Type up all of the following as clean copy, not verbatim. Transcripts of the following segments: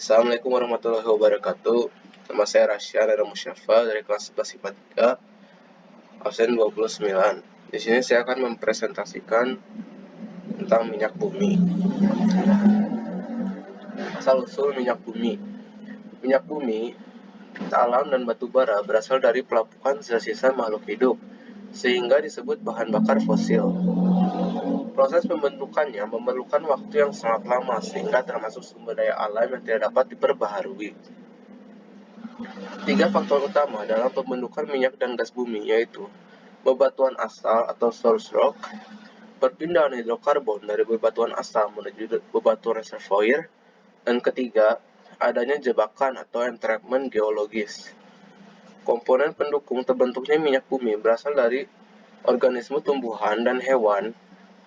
Assalamualaikum warahmatullahi wabarakatuh. Nama saya Rasya dari Musyafa dari kelas 11 IPA 3, absen 29. Di sini saya akan mempresentasikan tentang minyak bumi. Asal-usul minyak bumi. Minyak bumi, alam dan batu bara berasal dari pelapukan sisa-sisa makhluk hidup, sehingga disebut bahan bakar fosil. Proses pembentukannya memerlukan waktu yang sangat lama, sehingga termasuk sumber daya alam yang tidak dapat diperbaharui. Tiga faktor utama dalam pembentukan minyak dan gas bumi yaitu bebatuan asal atau source rock, perpindahan hidrokarbon dari bebatuan asal menuju bebatuan reservoir, dan ketiga, adanya jebakan atau entrapment geologis. Komponen pendukung terbentuknya minyak bumi berasal dari organisme tumbuhan dan hewan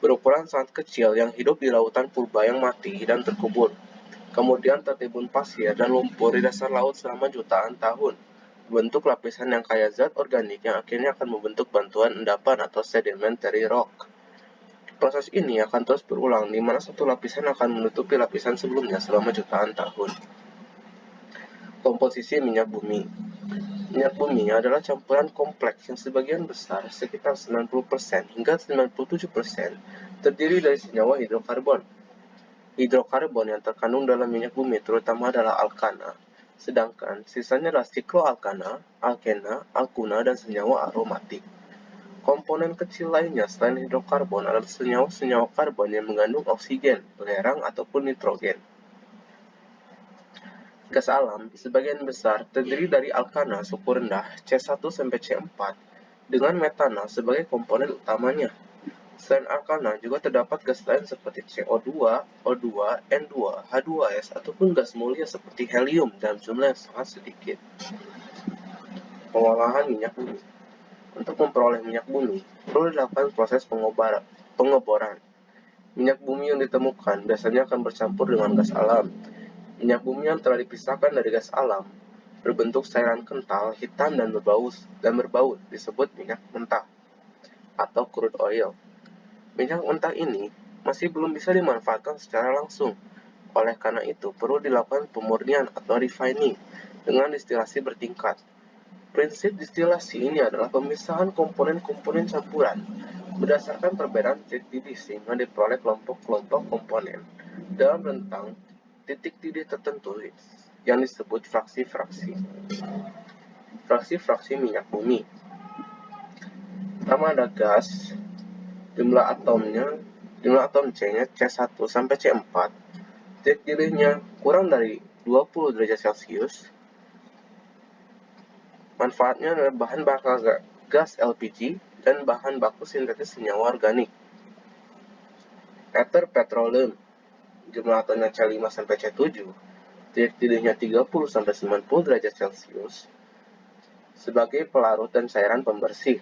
berukuran sangat kecil yang hidup di lautan purba yang mati dan terkubur, kemudian tertimbun pasir dan lumpur di dasar laut selama jutaan tahun, bentuk lapisan yang kaya zat organik yang akhirnya akan membentuk bantuan endapan atau sedimentary rock. Proses ini akan terus berulang, di mana satu lapisan akan menutupi lapisan sebelumnya selama jutaan tahun. Komposisi minyak bumi. Minyak bumi adalah campuran kompleks yang sebagian besar, sekitar 90% hingga 97%, terdiri dari senyawa hidrokarbon. Hidrokarbon yang terkandung dalam minyak bumi terutama adalah alkana, sedangkan sisanya adalah sikloalkana, alkena, alkuna, dan senyawa aromatik. Komponen kecil lainnya selain hidrokarbon adalah senyawa-senyawa karbon yang mengandung oksigen, belerang, ataupun nitrogen. Gas alam sebagian besar terdiri dari alkana suhu rendah C1-C4 dengan metana sebagai komponen utamanya. Selain alkana, juga terdapat gas lain seperti CO2, O2, N2, H2S, ataupun gas mulia seperti helium dalam jumlah yang sangat sedikit. Pengolahan minyak bumi. Untuk memperoleh minyak bumi, perlu dilakukan proses pengeboran. Minyak bumi yang ditemukan biasanya akan bercampur dengan gas alam. Minyak bumi yang telah dipisahkan dari gas alam berbentuk cairan kental, hitam, dan berbaut disebut minyak mentah atau crude oil. Minyak mentah ini masih belum bisa dimanfaatkan secara langsung. Oleh karena itu, perlu dilakukan pemurnian atau refining dengan distilasi bertingkat. Prinsip distilasi ini adalah pemisahan komponen-komponen campuran berdasarkan perbedaan titik didih sehingga diperoleh kelompok-kelompok komponen dalam rentang titik didih tertentu yang disebut fraksi-fraksi. Fraksi-fraksi minyak bumi. Pertama ada gas, jumlah atom C-nya C1 sampai C4, titik didihnya kurang dari 20 derajat Celcius. Manfaatnya adalah bahan bakar gas LPG dan bahan baku sintetis senyawa organik. Ether petroleum, jumlah atomnya C5 sampai C7, titik didihnya 30 sampai 90 derajat Celcius. Sebagai pelarut dan cairan pembersih.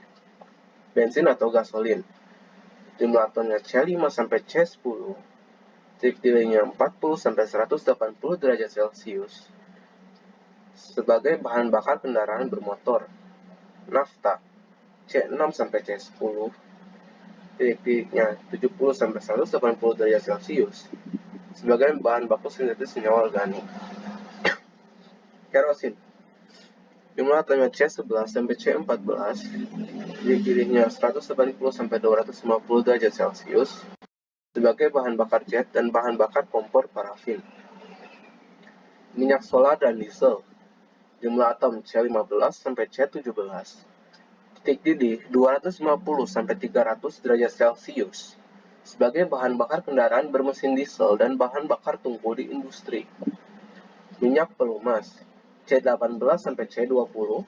Bensin atau gasolin, jumlah atomnya C5 sampai C10, titik didihnya 40 sampai 180 derajat Celcius. Sebagai bahan bakar kendaraan bermotor. Nafta, C6 sampai C10, titik didihnya 70 sampai 180 derajat Celcius. Sebagai bahan baku sintetis senyawa organik. Kerosin, jumlah atomnya C11 sampai C14, titik didihnya 180 sampai 250 derajat Celcius. Sebagai bahan bakar jet dan bahan bakar kompor parafin. Minyak solar dan diesel, jumlah atom C15 sampai C17, titik didih 250 sampai 300 derajat Celcius. Sebagai bahan bakar kendaraan bermesin diesel dan bahan bakar tungku di industri. Minyak pelumas, C18 sampai C20,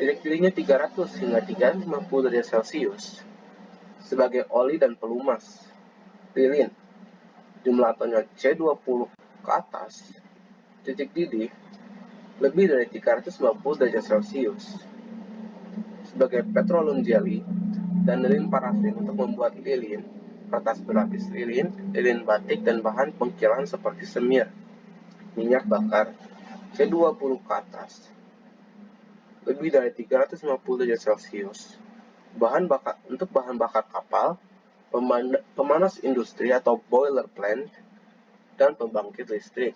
titik didihnya 300 hingga 350 derajat Celcius. Sebagai oli dan pelumas. Lilin, jumlah atomnya C20 ke atas, titik didih lebih dari 350 derajat Celcius. Sebagai petroleum jelly dan lilin parafin untuk membuat lilin, kertas berlapis lilin, lilin batik, dan bahan pengkilan seperti semir. Minyak bakar C20 ke atas, lebih dari 350 derajat Celcius. Untuk bahan bakar kapal, pemanas industri atau boiler plant, dan pembangkit listrik.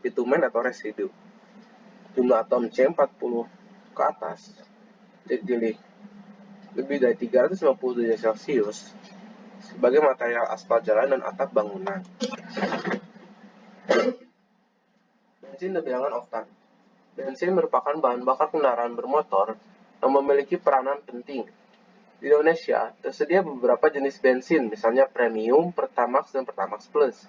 bitumen atau residu. Jumlah atom C40 ke atas, jadi lebih dari 350 derajat Celcius, sebagai material aspal jalan dan atap bangunan. Bensin dan bilangan oktan. Bensin merupakan bahan bakar kendaraan bermotor yang memiliki peranan penting. Di Indonesia, tersedia beberapa jenis bensin, misalnya Premium, Pertamax, dan Pertamax Plus.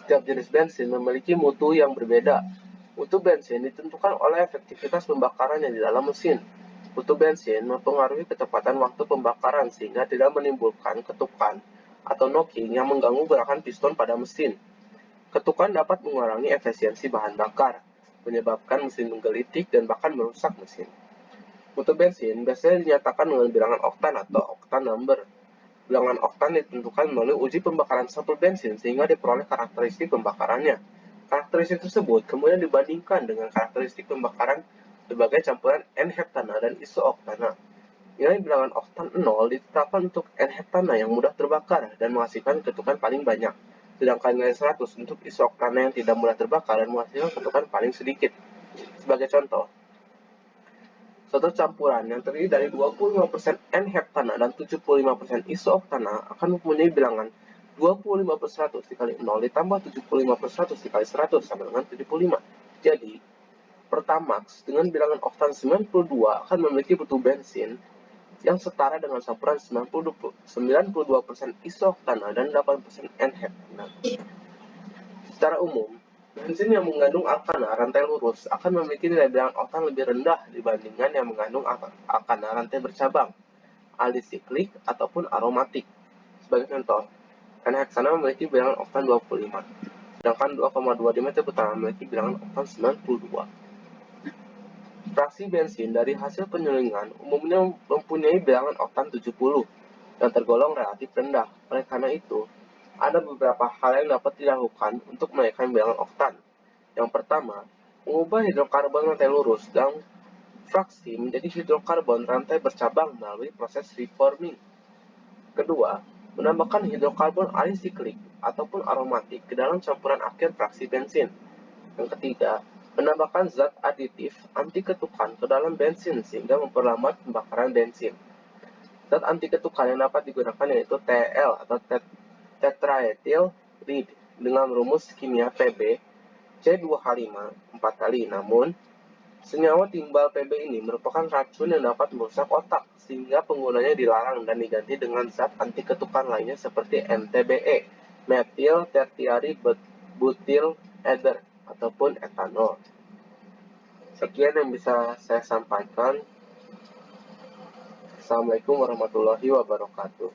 Setiap jenis bensin memiliki mutu yang berbeda. Mutu bensin ditentukan oleh efektivitas pembakarannya di dalam mesin. Mutu bensin mempengaruhi kecepatan waktu pembakaran sehingga tidak menimbulkan ketukan atau knocking yang mengganggu gerakan piston pada mesin. Ketukan dapat mengurangi efisiensi bahan bakar, menyebabkan mesin menggelitik dan bahkan merusak mesin. Mutu bensin biasanya dinyatakan dengan bilangan oktan atau oktan number. Bilangan oktan ditentukan melalui uji pembakaran sampel bensin sehingga diperoleh karakteristik pembakarannya. Karakteristik tersebut kemudian dibandingkan dengan karakteristik pembakaran sebagai campuran N-heptana dan iso-oktana. Nilai bilangan oktan 0 ditetapkan untuk N-heptana yang mudah terbakar dan menghasilkan ketukan paling banyak, sedangkan nilai 100 untuk iso-oktana yang tidak mudah terbakar dan menghasilkan ketukan paling sedikit. Sebagai contoh, suatu campuran yang terdiri dari 25% N-heptana dan 75% iso-oktana akan mempunyai bilangan 25/100 dikali 0 ditambah 75/100 dikali 100 sama dengan 75. Jadi, Pertamax dengan bilangan oktan 92 akan memiliki mutu bensin yang setara dengan campuran 92% iso-oktana dan 8% N-heptana. Secara umum, bensin yang mengandung alkana rantai lurus akan memiliki nilai bilangan oktan lebih rendah dibandingkan yang mengandung alkana rantai bercabang, alisiklik, ataupun aromatik. Sebagai contoh, N-hexana memiliki bilangan oktan 25, sedangkan 2,2 dimetilbutana memiliki bilangan oktan 92. Fraksi bensin dari hasil penyulingan umumnya mempunyai bilangan oktan 70 dan tergolong relatif rendah. Oleh karena itu, ada beberapa hal yang dapat dilakukan untuk menaikkan bilangan oktan. Yang pertama, mengubah hidrokarbon rantai lurus dan fraksi menjadi hidrokarbon rantai bercabang melalui proses reforming. Kedua, menambahkan hidrokarbon alisiklik ataupun aromatik ke dalam campuran akhir fraksi bensin. Yang ketiga, menambahkan zat aditif anti ketukan ke dalam bensin sehingga memperlambat pembakaran bensin. Zat anti ketukan yang dapat digunakan yaitu TL atau tetraethyl lead dengan rumus kimia Pb C2H5 4 kali. Namun, senyawa timbal Pb ini merupakan racun yang dapat merusak otak sehingga penggunanya dilarang dan diganti dengan zat anti ketukan lainnya seperti MTBE, methyl tertiary butyl ether ataupun etanol. Sekian yang bisa saya sampaikan. Assalamualaikum warahmatullahi wabarakatuh.